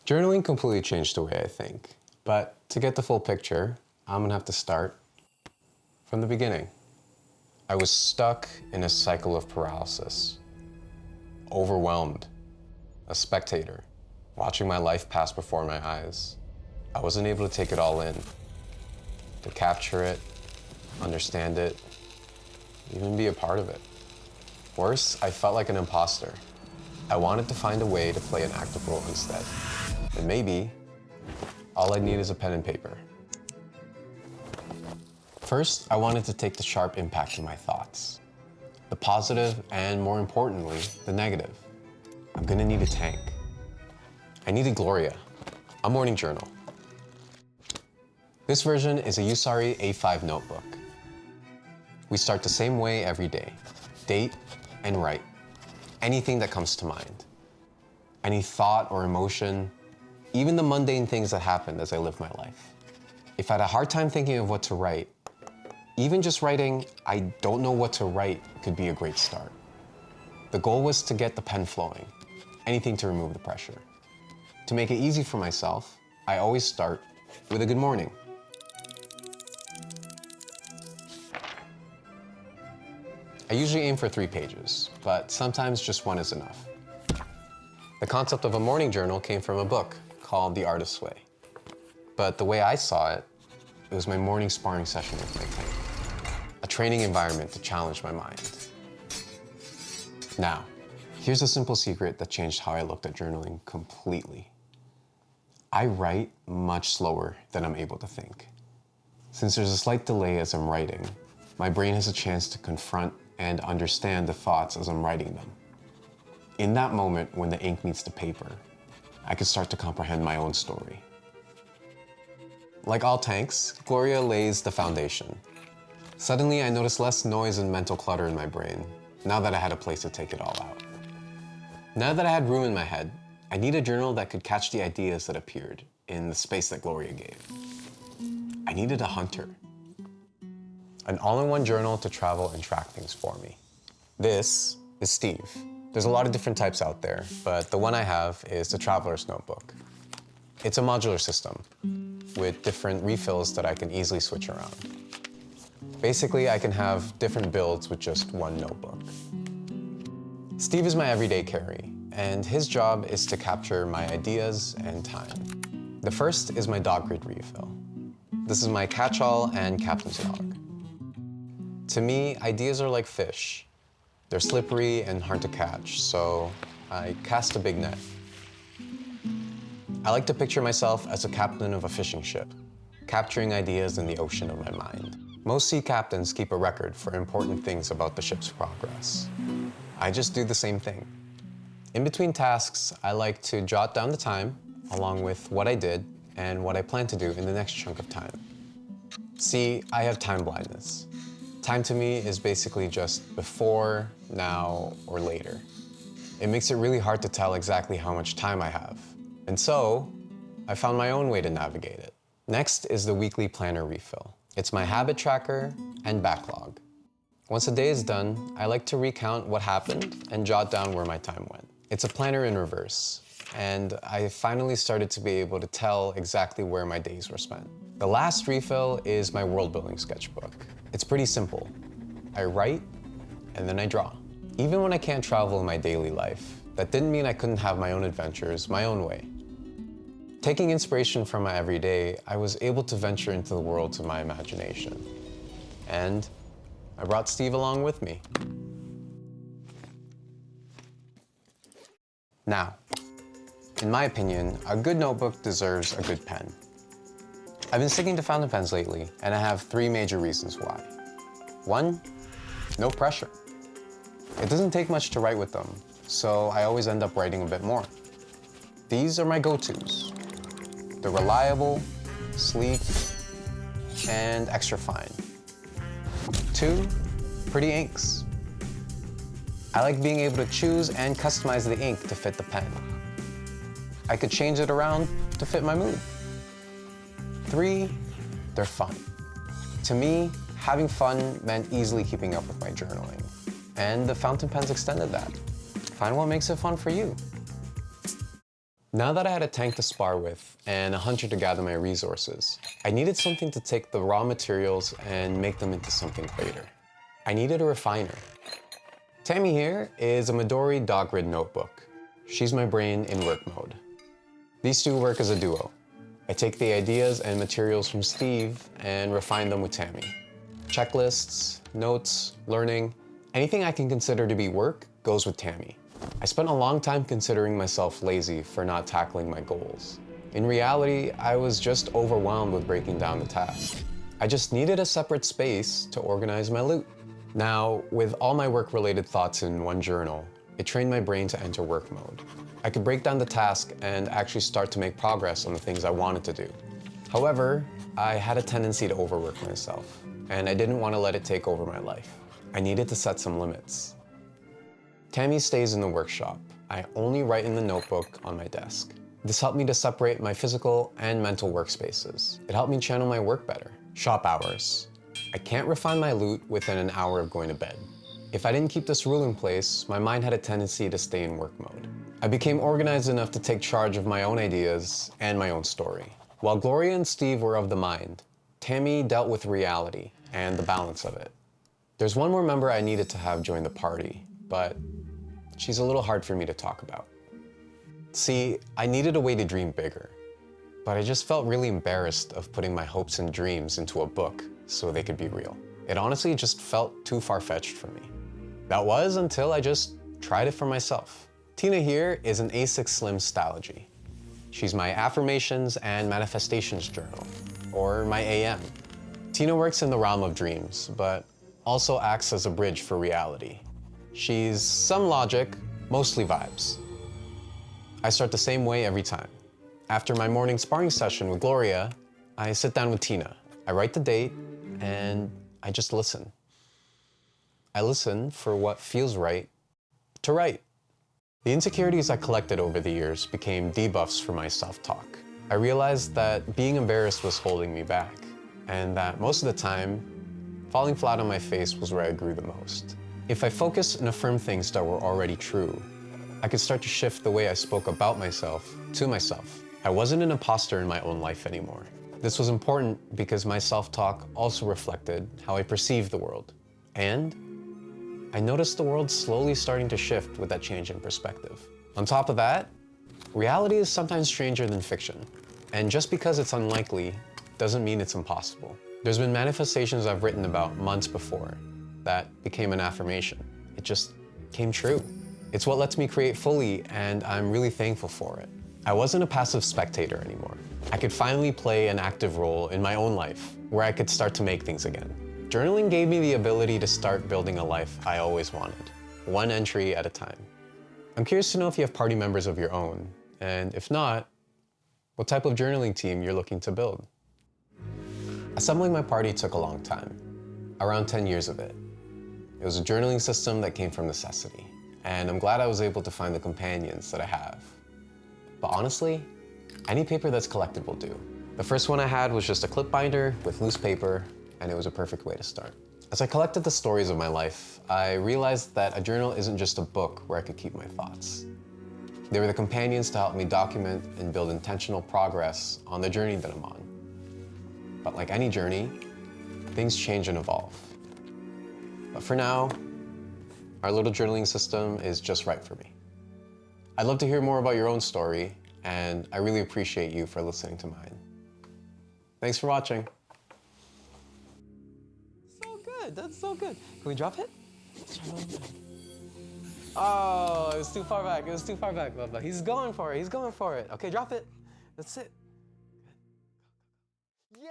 Journaling completely changed the way I think, but to get the full picture, I'm gonna have to start from the beginning. I was stuck in a cycle of paralysis, overwhelmed, a spectator, watching my life pass before my eyes. I wasn't able to take it all in, to capture it, understand it, even be a part of it. Worse, I felt like an imposter. I wanted to find a way to play an active role instead. And maybe all I need is a pen and paper. First, I wanted to take the sharp impact of my thoughts. The positive and, more importantly, the negative. I'm gonna need a tank. I needed Gloria, a morning journal. This version is a Usari A5 notebook. We start the same way every day. Date and write. Anything that comes to mind. Any thought or emotion, even the mundane things that happened as I lived my life. If I had a hard time thinking of what to write, even just writing, I don't know what to write could be a great start. The goal was to get the pen flowing, anything to remove the pressure. To make it easy for myself, I always start with a good morning. I usually aim for 3 pages, but sometimes just 1 is enough. The concept of a morning journal came from a book called The Artist's Way. But the way I saw it, it was my morning sparring session with my tank. A training environment to challenge my mind. Now, here's a simple secret that changed how I looked at journaling completely. I write much slower than I'm able to think. Since there's a slight delay as I'm writing, my brain has a chance to confront and understand the thoughts as I'm writing them. In that moment, when the ink meets the paper, I can start to comprehend my own story. Like all tanks, Gloria lays the foundation. Suddenly, I noticed less noise and mental clutter in my brain, now that I had a place to take it all out. Now that I had room in my head, I need a journal that could catch the ideas that appeared in the space that Gloria gave. I needed a hunter. An all-in-one journal to travel and track things for me. This is Steve. There's a lot of different types out there, but the one I have is the Traveler's Notebook. It's a modular system with different refills that I can easily switch around. Basically, I can have different builds with just one notebook. Steve is my everyday carry, and his job is to capture my ideas and time. The first is my dog grid refill. This is my catch-all and captain's log. To me, ideas are like fish. They're slippery and hard to catch, so I cast a big net. I like to picture myself as a captain of a fishing ship, capturing ideas in the ocean of my mind. Most sea captains keep a record for important things about the ship's progress. I just do the same thing. In between tasks, I like to jot down the time, along with what I did and what I plan to do in the next chunk of time. See, I have time blindness. Time to me is basically just before, now, or later. It makes it really hard to tell exactly how much time I have. And so, I found my own way to navigate it. Next is the weekly planner refill. It's my habit tracker and backlog. Once a day is done, I like to recount what happened and jot down where my time went. It's a planner in reverse, and I finally started to be able to tell exactly where my days were spent. The last refill is my world-building sketchbook. It's pretty simple. I write, and then I draw. Even when I can't travel in my daily life, that didn't mean I couldn't have my own adventures my own way. Taking inspiration from my everyday, I was able to venture into the worlds of my imagination. And I brought Steve along with me. Now, in my opinion, a good notebook deserves a good pen. I've been sticking to fountain pens lately, and I have 3 major reasons why. 1, no pressure. It doesn't take much to write with them, so I always end up writing a bit more. These are my go-tos. They're reliable, sleek, and extra fine. 2, pretty inks. I like being able to choose and customize the ink to fit the pen. I could change it around to fit my mood. 3, they're fun. To me, having fun meant easily keeping up with my journaling, and the fountain pens extended that. Find what makes it fun for you. Now that I had a tank to spar with and a hunter to gather my resources, I needed something to take the raw materials and make them into something greater. I needed a refiner. Tammy here is a Midori dog grid notebook. She's my brain in work mode. These two work as a duo. I take the ideas and materials from Steve and refine them with Tammy. Checklists, notes, learning, anything I can consider to be work goes with Tammy. I spent a long time considering myself lazy for not tackling my goals. In reality, I was just overwhelmed with breaking down the task. I just needed a separate space to organize my loot. Now, with all my work-related thoughts in one journal, it trained my brain to enter work mode. I could break down the task and actually start to make progress on the things I wanted to do. However, I had a tendency to overwork myself, and I didn't want to let it take over my life. I needed to set some limits. Tammy stays in the workshop. I only write in the notebook on my desk. This helped me to separate my physical and mental workspaces. It helped me channel my work better. Shop hours. I can't refine my loot within an hour of going to bed. If I didn't keep this rule in place, my mind had a tendency to stay in work mode. I became organized enough to take charge of my own ideas and my own story. While Gloria and Steve were of the mind, Tammy dealt with reality and the balance of it. There's one more member I needed to have join the party, but she's a little hard for me to talk about. See, I needed a way to dream bigger, but I just felt really embarrassed of putting my hopes and dreams into a book so they could be real. It honestly just felt too far-fetched for me. That was until I just tried it for myself. Tina here is an A6 Slim Stylogy. She's my Affirmations and Manifestations journal, or my AM. Tina works in the realm of dreams, but also acts as a bridge for reality. She's some logic, mostly vibes. I start the same way every time. After my morning sparring session with Gloria, I sit down with Tina. I write the date, and I just listen. I listen for what feels right to write. The insecurities I collected over the years became debuffs for my self-talk. I realized that being embarrassed was holding me back, and that most of the time, falling flat on my face was where I grew the most. If I focused and affirmed things that were already true, I could start to shift the way I spoke about myself to myself. I wasn't an imposter in my own life anymore. This was important because my self-talk also reflected how I perceived the world. And I noticed the world slowly starting to shift with that change in perspective. On top of that, reality is sometimes stranger than fiction. And just because it's unlikely doesn't mean it's impossible. There's been manifestations I've written about months before that became an affirmation. It just came true. It's what lets me create fully, and I'm really thankful for it. I wasn't a passive spectator anymore. I could finally play an active role in my own life, where I could start to make things again. Journaling gave me the ability to start building a life I always wanted, one entry at a time. I'm curious to know if you have party members of your own, and if not, what type of journaling team you're looking to build. Assembling my party took a long time, around 10 years of it. It was a journaling system that came from necessity, and I'm glad I was able to find the companions that I have. But honestly, any paper that's collected will do. The first one I had was just a clip binder with loose paper, and it was a perfect way to start. As I collected the stories of my life, I realized that a journal isn't just a book where I could keep my thoughts. They were the companions to help me document and build intentional progress on the journey that I'm on. But like any journey, things change and evolve. But for now, our little journaling system is just right for me. I'd love to hear more about your own story, and I really appreciate you for listening to mine. Thanks for watching. So good, that's so good. Can we drop it? Oh, it was too far back, Bubba. He's going for it, Okay, drop it. That's it. Yeah!